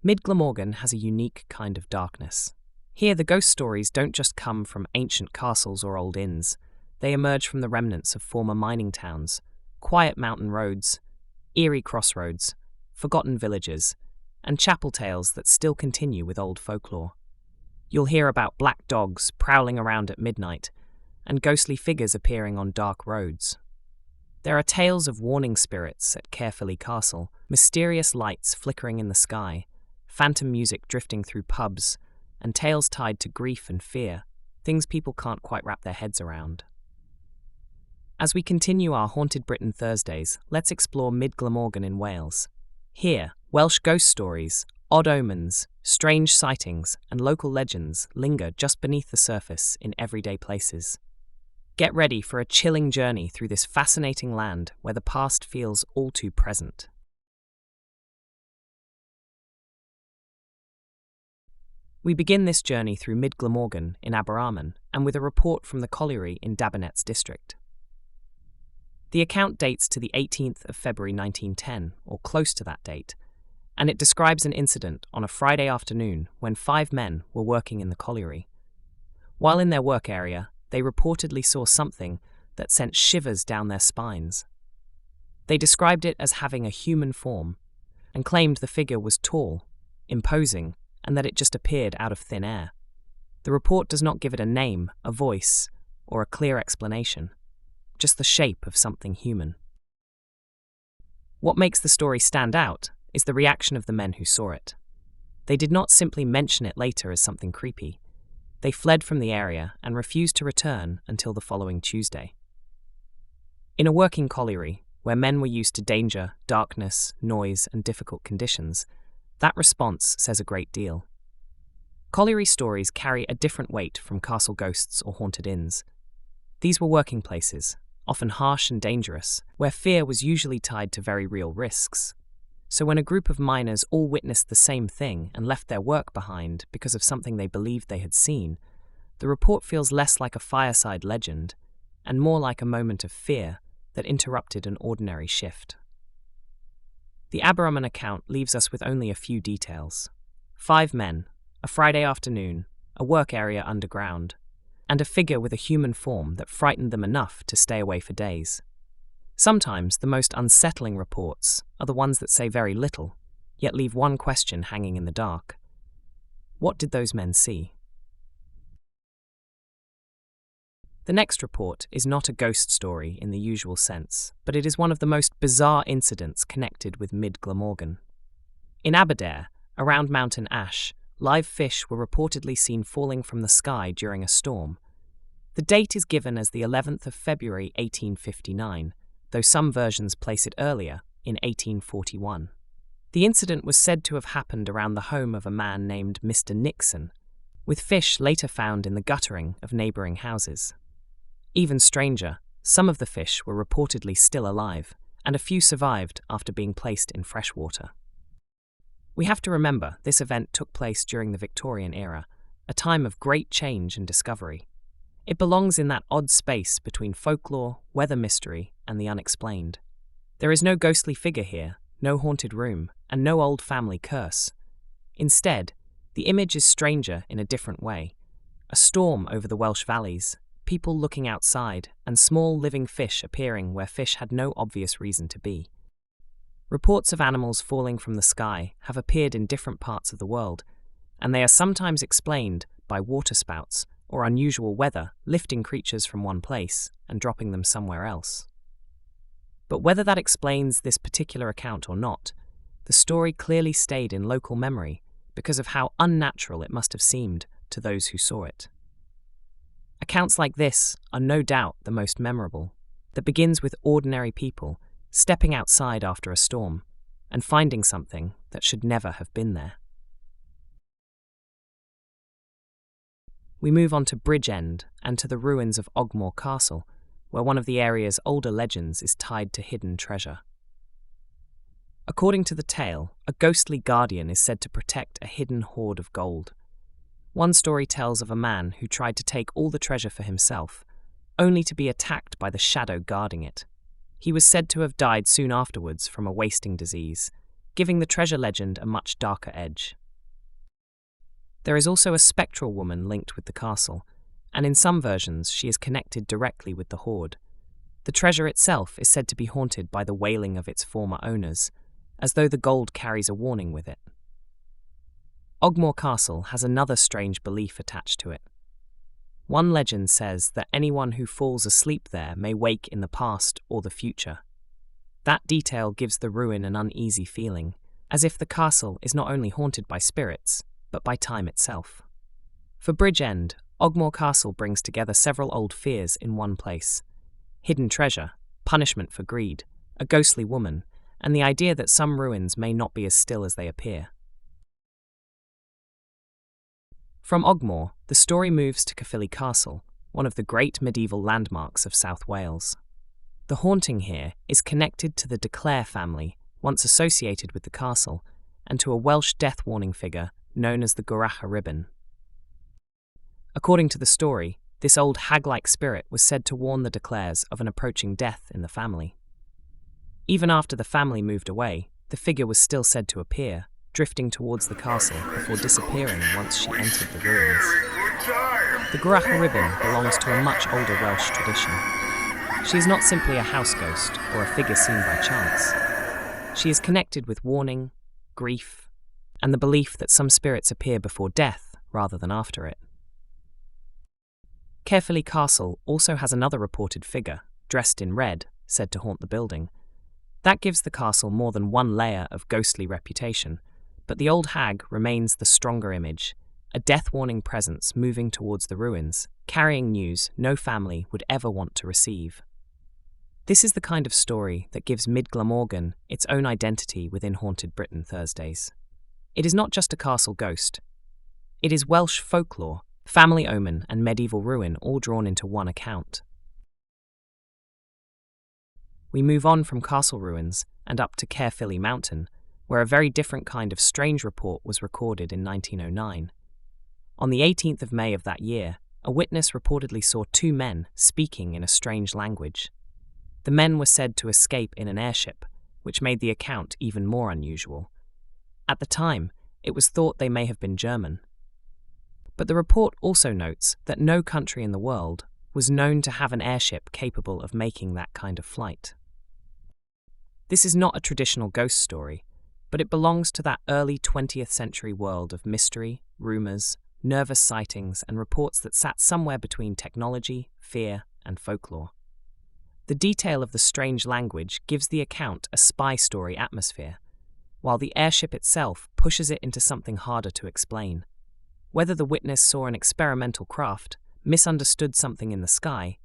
Mid Glamorgan has a unique kind of darkness. Here, the ghost stories don't just come from ancient castles or old inns. They emerge from the remnants of former mining towns, quiet mountain roads, eerie crossroads, forgotten villages, and chapel tales that still continue with old folklore. You'll hear about black dogs prowling around at midnight and ghostly figures appearing on dark roads. There are tales of warning spirits at Caerphilly Castle, mysterious lights flickering in the sky, phantom music drifting through pubs, and tales tied to grief and fear, things people can't quite wrap their heads around. As we continue our Haunted Britain Thursdays, let's explore Mid Glamorgan in Wales. Here, Welsh ghost stories, odd omens, strange sightings, and local legends linger just beneath the surface in everyday places. Get ready for a chilling journey through this fascinating land where the past feels all too present. We begin this journey through Mid Glamorgan in Aberaman and with a report from the colliery in Dabinets district. The account dates to the 18th of February 1910, or close to that date, and it describes an incident on a Friday afternoon when 5 men were working in the colliery. While in their work area, they reportedly saw something that sent shivers down their spines. They described it as having a human form and claimed the figure was tall, imposing, and that it just appeared out of thin air. The report does not give it a name, a voice, or a clear explanation, just the shape of something human. What makes the story stand out is the reaction of the men who saw it. They did not simply mention it later as something creepy. They fled from the area and refused to return until the following Tuesday. In a working colliery, where men were used to danger, darkness, noise, and difficult conditions, that response says a great deal. Colliery stories carry a different weight from castle ghosts or haunted inns. These were working places, often harsh and dangerous, where fear was usually tied to very real risks. So when a group of miners all witnessed the same thing and left their work behind because of something they believed they had seen, the report feels less like a fireside legend and more like a moment of fear that interrupted an ordinary shift. The Aberaman account leaves us with only a few details. 5 men, a Friday afternoon, a work area underground, and a figure with a human form that frightened them enough to stay away for days. Sometimes the most unsettling reports are the ones that say very little, yet leave one question hanging in the dark. What did those men see? The next report is not a ghost story in the usual sense, but it is one of the most bizarre incidents connected with Mid Glamorgan. In Aberdare, around Mountain Ash, live fish were reportedly seen falling from the sky during a storm. The date is given as the 11th of February 1859, though some versions place it earlier, in 1841. The incident was said to have happened around the home of a man named Mr. Nixon, with fish later found in the guttering of neighbouring houses. Even stranger, some of the fish were reportedly still alive, and a few survived after being placed in fresh water. We have to remember this event took place during the Victorian era, a time of great change and discovery. It belongs in that odd space between folklore, weather mystery, and the unexplained. There is no ghostly figure here, no haunted room, and no old family curse. Instead, the image is stranger in a different way. A storm over the Welsh valleys, people looking outside, and small living fish appearing where fish had no obvious reason to be. Reports of animals falling from the sky have appeared in different parts of the world, and they are sometimes explained by waterspouts or unusual weather lifting creatures from one place and dropping them somewhere else. But whether that explains this particular account or not, the story clearly stayed in local memory because of how unnatural it must have seemed to those who saw it. Accounts like this are no doubt the most memorable, that begins with ordinary people stepping outside after a storm and finding something that should never have been there. We move on to Bridgend and to the ruins of Ogmore Castle, where one of the area's older legends is tied to hidden treasure. According to the tale, a ghostly guardian is said to protect a hidden hoard of gold. One story tells of a man who tried to take all the treasure for himself, only to be attacked by the shadow guarding it. He was said to have died soon afterwards from a wasting disease, giving the treasure legend a much darker edge. There is also a spectral woman linked with the castle, and in some versions she is connected directly with the hoard. The treasure itself is said to be haunted by the wailing of its former owners, as though the gold carries a warning with it. Ogmore Castle has another strange belief attached to it. One legend says that anyone who falls asleep there may wake in the past or the future. That detail gives the ruin an uneasy feeling, as if the castle is not only haunted by spirits, but by time itself. For Bridgend, Ogmore Castle brings together several old fears in one place: hidden treasure, punishment for greed, a ghostly woman, and the idea that some ruins may not be as still as they appear. From Ogmore, the story moves to Caerphilly Castle, one of the great medieval landmarks of South Wales. The haunting here is connected to the De Clare family, once associated with the castle, and to a Welsh death warning figure known as the Aberaman. According to the story, this old hag-like spirit was said to warn the De Clares of an approaching death in the family. Even after the family moved away, the figure was still said to appear, drifting towards the castle before disappearing once she entered the ruins. The Aberaman belongs to a much older Welsh tradition. She is not simply a house ghost or a figure seen by chance. She is connected with warning, grief, and the belief that some spirits appear before death rather than after it. Caerphilly Castle also has another reported figure, dressed in red, said to haunt the building. That gives the castle more than one layer of ghostly reputation, but the old hag remains the stronger image, a death-warning presence moving towards the ruins, carrying news no family would ever want to receive. This is the kind of story that gives Mid Glamorgan its own identity within Haunted Britain Thursdays. It is not just a castle ghost. It is Welsh folklore, family omen and medieval ruin all drawn into one account. We move on from castle ruins and up to Caerphilly Mountain, where a very different kind of strange report was recorded in 1909. On the 18th of May of that year, a witness reportedly saw two men speaking in a strange language. The men were said to escape in an airship, which made the account even more unusual. At the time, it was thought they may have been German. But the report also notes that no country in the world was known to have an airship capable of making that kind of flight. This is not a traditional ghost story, but it belongs to that early 20th century world of mystery, rumours, nervous sightings, and reports that sat somewhere between technology, fear, and folklore. The detail of the strange language gives the account a spy story atmosphere, while the airship itself pushes it into something harder to explain. Whether the witness saw an experimental craft, misunderstood something in the sky,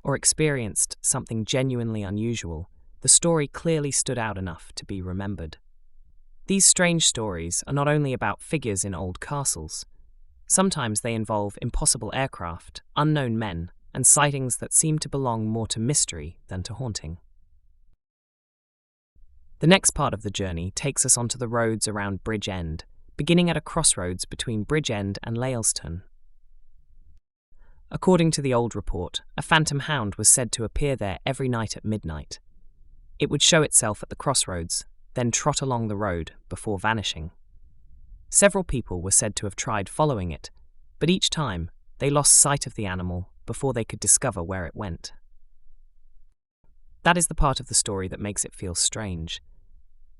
or experienced something genuinely unusual, the story clearly stood out enough to be remembered. These strange stories are not only about figures in old castles. Sometimes they involve impossible aircraft, unknown men, and sightings that seem to belong more to mystery than to haunting. The next part of the journey takes us onto the roads around Bridgend, beginning at a crossroads between Bridgend and Llangynwyd. According to the old report, a phantom hound was said to appear there every night at midnight. It would show itself at the crossroads, then trot along the road before vanishing. Several people were said to have tried following it, but each time they lost sight of the animal before they could discover where it went. That is the part of the story that makes it feel strange.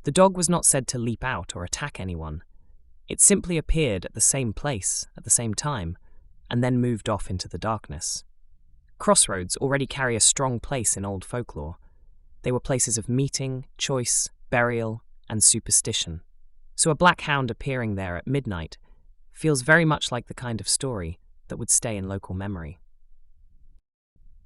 The dog was not said to leap out or attack anyone. It simply appeared at the same place at the same time, and then moved off into the darkness. Crossroads already carry a strong place in old folklore. They were places of meeting, choice, burial, and superstition. So a black hound appearing there at midnight feels very much like the kind of story that would stay in local memory.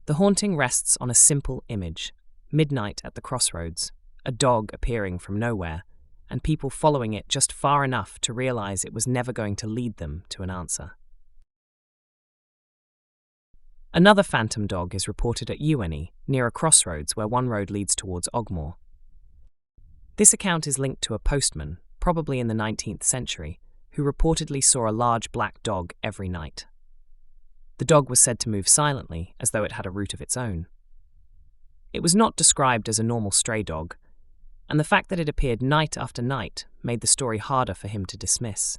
The haunting rests on a simple image: midnight at the crossroads, a dog appearing from nowhere, and people following it just far enough to realize it was never going to lead them to an answer. Another phantom dog is reported at Ewenny, near a crossroads where one road leads towards Ogmore. This account is linked to a postman, probably in the 19th century, who reportedly saw a large black dog every night. The dog was said to move silently, as though it had a route of its own. It was not described as a normal stray dog. and the fact that it appeared night after night made the story harder for him to dismiss.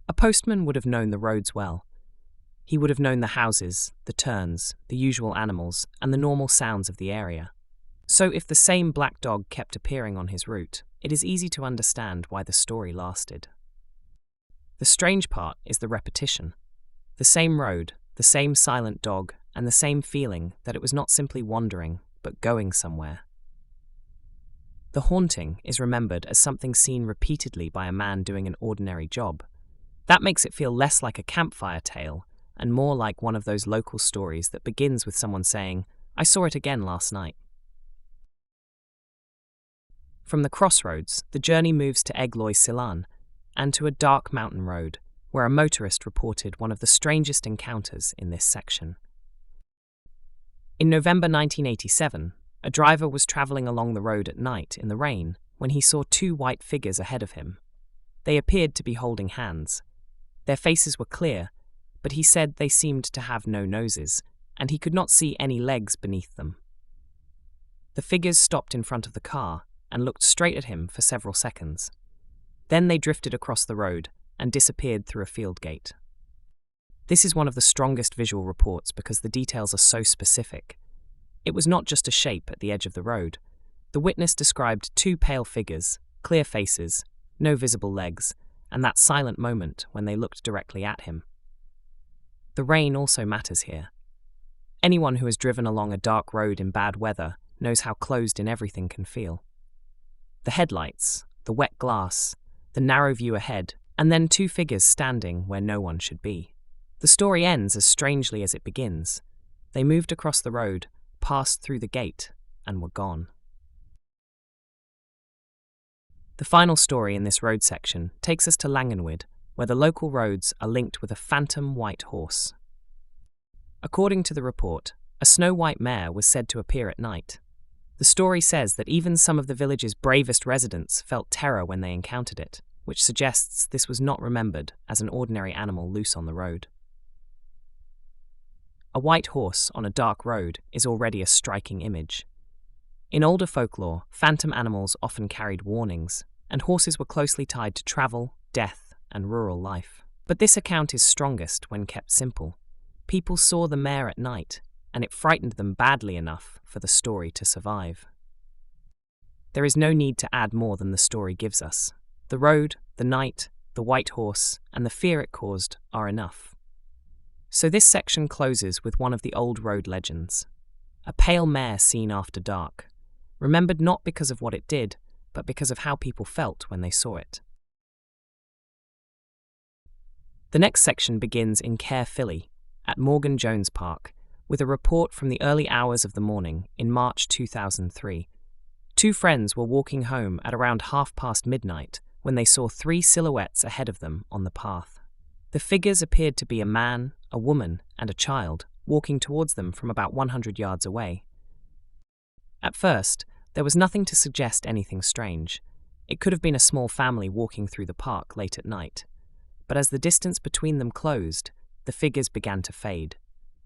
A postman would have known the roads well. He would have known the houses, the turns, the usual animals, and the normal sounds of the area. So if the same black dog kept appearing on his route, it is easy to understand why the story lasted. The strange part is the repetition. The same road, the same silent dog, and the same feeling that it was not simply wandering, but going somewhere. The haunting is remembered as something seen repeatedly by a man doing an ordinary job. That makes it feel less like a campfire tale and more like one of those local stories that begins with someone saying, "I saw it again last night." From the crossroads, the journey moves to Eglwysilan and to a dark mountain road, where a motorist reported one of the strangest encounters in this section. In November 1987, a driver was travelling along the road at night in the rain when he saw two white figures ahead of him. They appeared to be holding hands. Their faces were clear, but he said they seemed to have no noses, and he could not see any legs beneath them. The figures stopped in front of the car and looked straight at him for several seconds. Then they drifted across the road and disappeared through a field gate. This is one of the strongest visual reports because the details are so specific. It was not just a shape at the edge of the road. The witness described two pale figures, clear faces, no visible legs, and that silent moment when they looked directly at him. The rain also matters here. Anyone who has driven along a dark road in bad weather knows how closed in everything can feel. The headlights, the wet glass, the narrow view ahead, and then two figures standing where no one should be. The story ends as strangely as it begins. They moved across the road, passed through the gate, and were gone. The final story in this road section takes us to Llangynwyd, where the local roads are linked with a phantom white horse. According to the report, a snow-white mare was said to appear at night. The story says that even some of the village's bravest residents felt terror when they encountered it, which suggests this was not remembered as an ordinary animal loose on the road. A white horse on a dark road is already a striking image. In older folklore, phantom animals often carried warnings, and horses were closely tied to travel, death, and rural life. But this account is strongest when kept simple. People saw the mare at night, and it frightened them badly enough for the story to survive. There is no need to add more than the story gives us. The road, the night, the white horse, and the fear it caused are enough. So this section closes with one of the old road legends. A pale mare seen after dark, remembered not because of what it did, but because of how people felt when they saw it. The next section begins in Caerphilly, at Morgan Jones Park, with a report from the early hours of the morning in March 2003. Two friends were walking home at around midnight when they saw three silhouettes ahead of them on the path. The figures appeared to be a man, a woman, and a child, walking towards them from about 100 yards away. At first, there was nothing to suggest anything strange. It could have been a small family walking through the park late at night. But as the distance between them closed, the figures began to fade.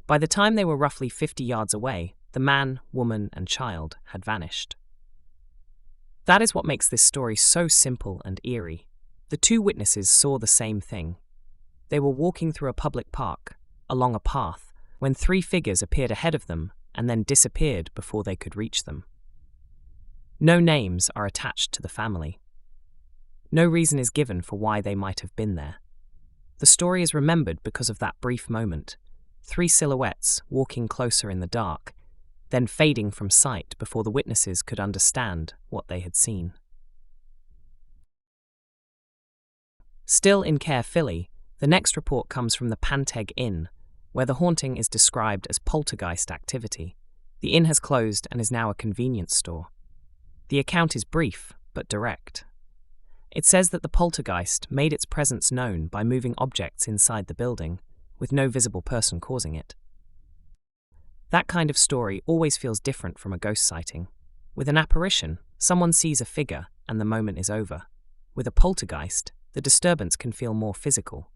By the time they were roughly 50 yards away, the man, woman, and child had vanished. That is what makes this story so simple and eerie. The two witnesses saw the same thing. They were walking through a public park, along a path, when three figures appeared ahead of them and then disappeared before they could reach them. No names are attached to the family. No reason is given for why they might have been there. The story is remembered because of that brief moment, three silhouettes walking closer in the dark, then fading from sight before the witnesses could understand what they had seen. Still in Caerphilly, the next report comes from the Panteg Inn, where the haunting is described as poltergeist activity. The inn has closed and is now a convenience store. The account is brief, but direct. It says that the poltergeist made its presence known by moving objects inside the building, with no visible person causing it. That kind of story always feels different from a ghost sighting. With an apparition, someone sees a figure and the moment is over. With a poltergeist, the disturbance can feel more physical.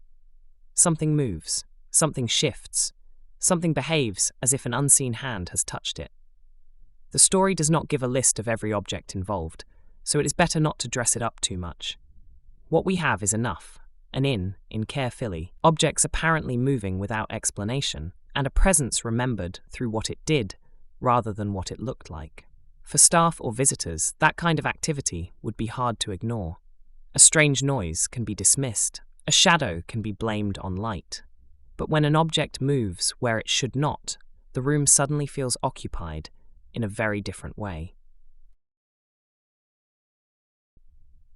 Something moves, something shifts, something behaves as if an unseen hand has touched it. The The story does not give a list of every object involved, so it is better not to dress it up too much. What we have is enough: an inn in Caerphilly, objects apparently moving without explanation, and a presence remembered through what it did rather than what it looked like. For staff or visitors, that kind of activity would be hard to ignore. A strange noise can be dismissed, a shadow can be blamed on light. But when an object moves where it should not, the room suddenly feels occupied in a very different way.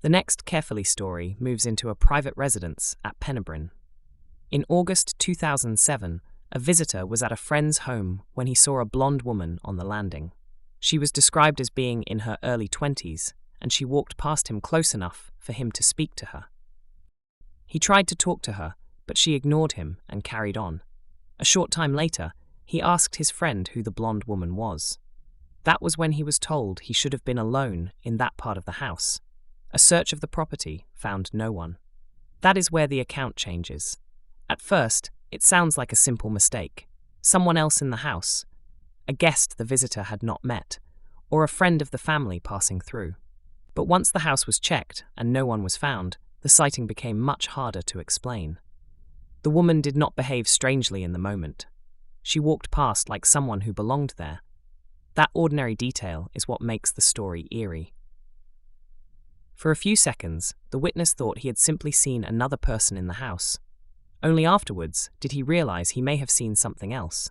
The next Caerphilly story moves into a private residence at Penybrin. In August 2007, a visitor was at a friend's home when he saw a blonde woman on the landing. She was described as being in her early 20s, and she walked past him close enough for him to speak to her. He tried to talk to her, but she ignored him and carried on. A short time later, he asked his friend who the blonde woman was. That was when he was told he should have been alone in that part of the house. A search of the property found no one. That is where the account changes. At first, it sounds like a simple mistake. Someone else in the house, a guest the visitor had not met, or a friend of the family passing through. But once the house was checked and no one was found, the sighting became much harder to explain. The woman did not behave strangely in the moment. She walked past like someone who belonged there. That ordinary detail is what makes the story eerie. For a few seconds, the witness thought he had simply seen another person in the house. Only afterwards did he realize he may have seen something else.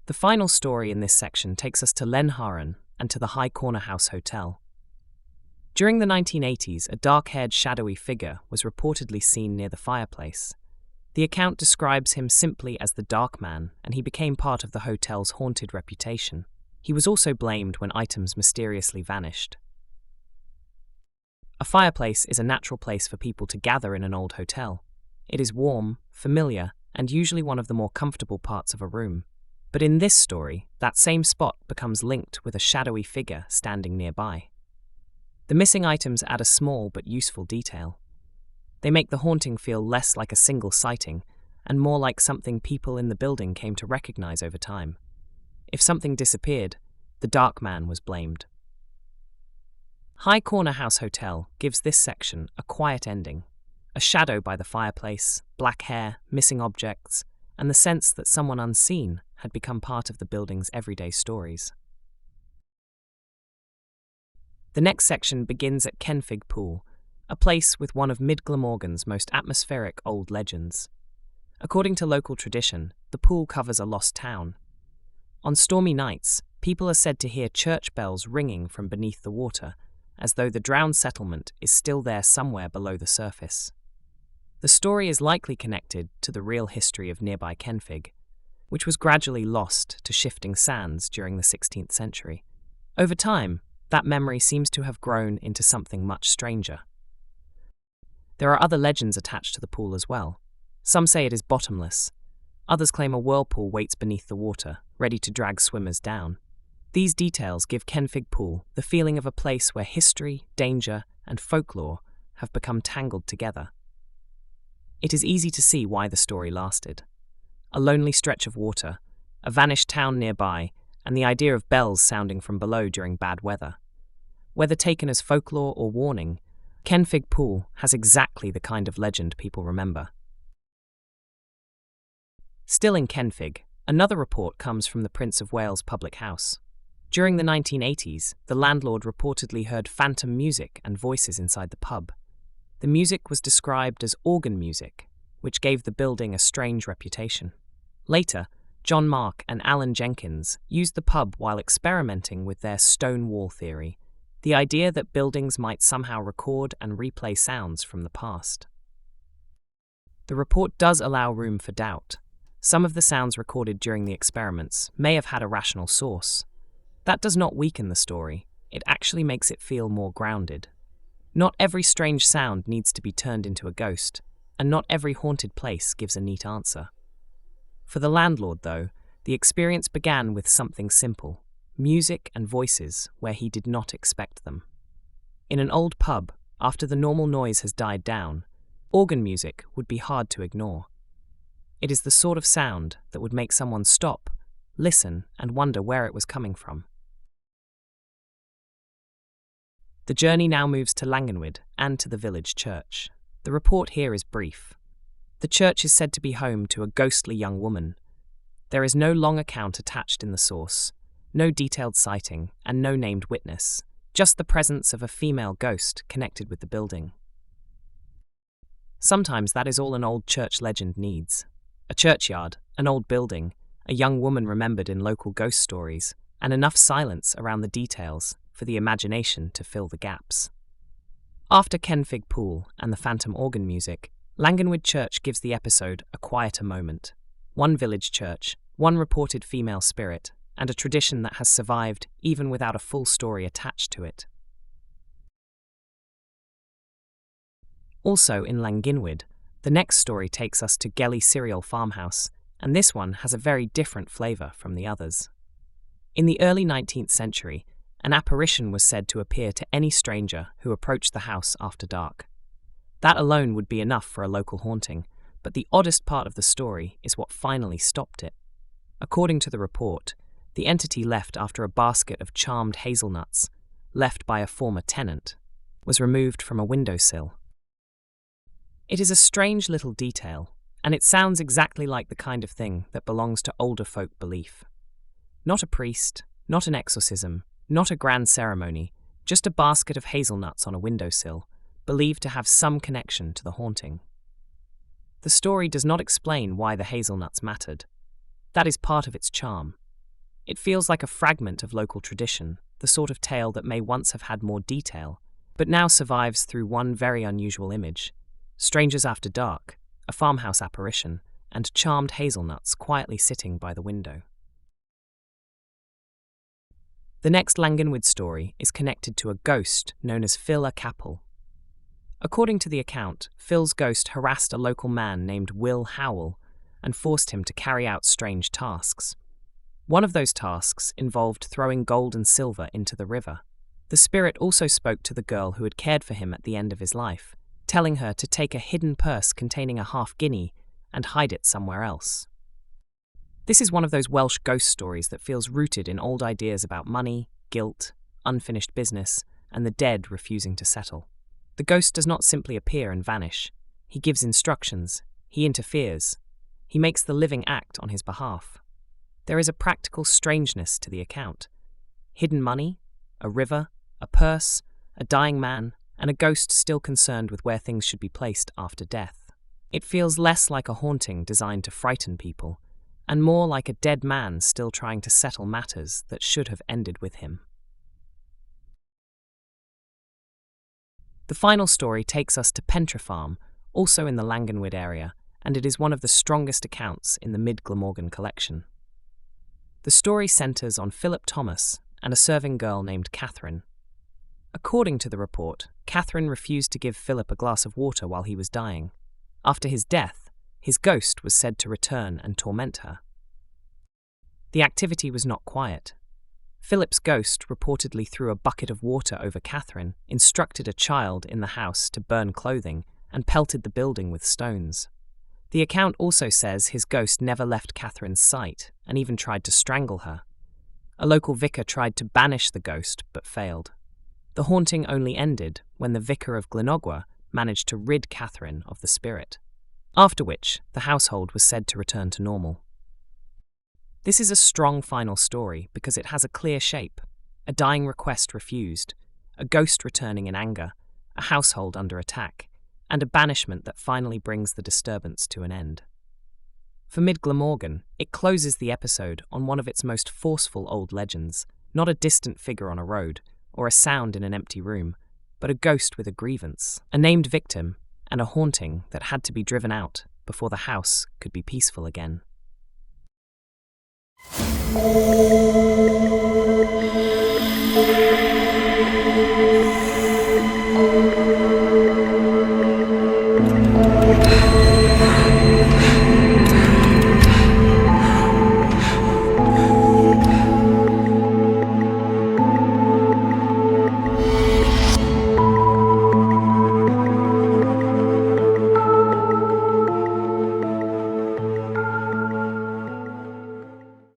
The final story in this section takes us to Llanharan and to the High Corner House Hotel. During the 1980s, a dark-haired, shadowy figure was reportedly seen near the fireplace. The account describes him simply as the Dark Man, and he became part of the hotel's haunted reputation. He was also blamed when items mysteriously vanished. A fireplace is a natural place for people to gather in an old hotel. It is warm, familiar, and usually one of the more comfortable parts of a room. But in this story, that same spot becomes linked with a shadowy figure standing nearby. The missing items add a small but useful detail. They make the haunting feel less like a single sighting and more like something people in the building came to recognize over time. If something disappeared, the Dark Man was blamed. High Corner House Hotel gives this section a quiet ending. A shadow by the fireplace, black hair, missing objects, and the sense that someone unseen had become part of the building's everyday stories. The next section begins at Kenfig Pool, a place with one of Mid Glamorgan's most atmospheric old legends. According to local tradition, the pool covers a lost town. On stormy nights, people are said to hear church bells ringing from beneath the water, as though the drowned settlement is still there somewhere below the surface. The story is likely connected to the real history of nearby Kenfig, which was gradually lost to shifting sands during the 16th century. Over time, that memory seems to have grown into something much stranger. There are other legends attached to the pool as well. Some say it is bottomless. Others claim a whirlpool waits beneath the water, ready to drag swimmers down. These details give Kenfig Pool the feeling of a place where history, danger, and folklore have become tangled together. It is easy to see why the story lasted. A lonely stretch of water, a vanished town nearby, and the idea of bells sounding from below during bad weather. Whether taken as folklore or warning, Kenfig Pool has exactly the kind of legend people remember. Still in Kenfig, another report comes from the Prince of Wales public house. During the 1980s, the landlord reportedly heard phantom music and voices inside the pub. The music was described as organ music, which gave the building a strange reputation. Later, John Mark and Alan Jenkins used the pub while experimenting with their stone wall theory, the idea that buildings might somehow record and replay sounds from the past. The report does allow room for doubt. Some of the sounds recorded during the experiments may have had a rational source. That does not weaken the story, it actually makes it feel more grounded. Not every strange sound needs to be turned into a ghost, and not every haunted place gives a neat answer. For the landlord, though, the experience began with something simple: music and voices where he did not expect them. In an old pub, after the normal noise has died down, organ music would be hard to ignore. It is the sort of sound that would make someone stop listen, and wonder where it was coming from. The journey now moves to Llangynwyd and to the village church. The report here is brief. The church is said to be home to a ghostly young woman. There is no long account attached in the source, no detailed sighting, and no named witness, just the presence of a female ghost connected with the building. Sometimes that is all an old church legend needs. A churchyard, an old building, a young woman remembered in local ghost stories, and enough silence around the details for the imagination to fill the gaps. After Kenfig pool and the phantom organ music, Llangynwyd Church gives the episode a quieter moment. One village church, one reported female spirit, and a tradition that has survived even without a full story attached to it. Also in Llangynwyd, the next story takes us to Eglwysilan farmhouse, and this one has a very different flavour from the others. In the early 19th century, an apparition was said to appear to any stranger who approached the house after dark. That alone would be enough for a local haunting, but the oddest part of the story is what finally stopped it. According to the report, the entity left after a basket of charmed hazelnuts, left by a former tenant, was removed from a windowsill. It is a strange little detail, and it sounds exactly like the kind of thing that belongs to older folk belief. Not a priest, not an exorcism, not a grand ceremony, just a basket of hazelnuts on a windowsill, believed to have some connection to the haunting. The story does not explain why the hazelnuts mattered. That is part of its charm. It feels like a fragment of local tradition, the sort of tale that may once have had more detail, but now survives through one very unusual image: strangers after dark, a farmhouse apparition, and charmed hazelnuts quietly sitting by the window. The next Llangynwyd story is connected to a ghost known as Phil Capel. According to the account, Phil's ghost harassed a local man named Will Howell and forced him to carry out strange tasks. One of those tasks involved throwing gold and silver into the river. The spirit also spoke to the girl who had cared for him at the end of his life, telling her to take a hidden purse containing a half-guinea and hide it somewhere else. This is one of those Welsh ghost stories that feels rooted in old ideas about money, guilt, unfinished business, and the dead refusing to settle. The ghost does not simply appear and vanish. He gives instructions. He interferes. He makes the living act on his behalf. There is a practical strangeness to the account. Hidden money, a river, a purse, a dying man, and a ghost still concerned with where things should be placed after death. It feels less like a haunting designed to frighten people, and more like a dead man still trying to settle matters that should have ended with him. The final story takes us to Pentre Farm, also in the Llangynwyd area, and it is one of the strongest accounts in the Mid Glamorgan collection. The story centres on Philip Thomas and a serving girl named Catherine. According to the report, Catherine refused to give Philip a glass of water while he was dying. After his death, his ghost was said to return and torment her. The activity was not quiet. Philip's ghost reportedly threw a bucket of water over Catherine, instructed a child in the house to burn clothing, and pelted the building with stones. The account also says his ghost never left Catherine's sight and even tried to strangle her. A local vicar tried to banish the ghost but failed. The haunting only ended when the vicar of Llangynwyd managed to rid Catherine of the spirit, after which the household was said to return to normal. This is a strong final story because it has a clear shape: a dying request refused, a ghost returning in anger, a household under attack, and a banishment that finally brings the disturbance to an end. For Mid Glamorgan, it closes the episode on one of its most forceful old legends, not a distant figure on a road or a sound in an empty room, but a ghost with a grievance, a named victim, and a haunting that had to be driven out before the house could be peaceful again.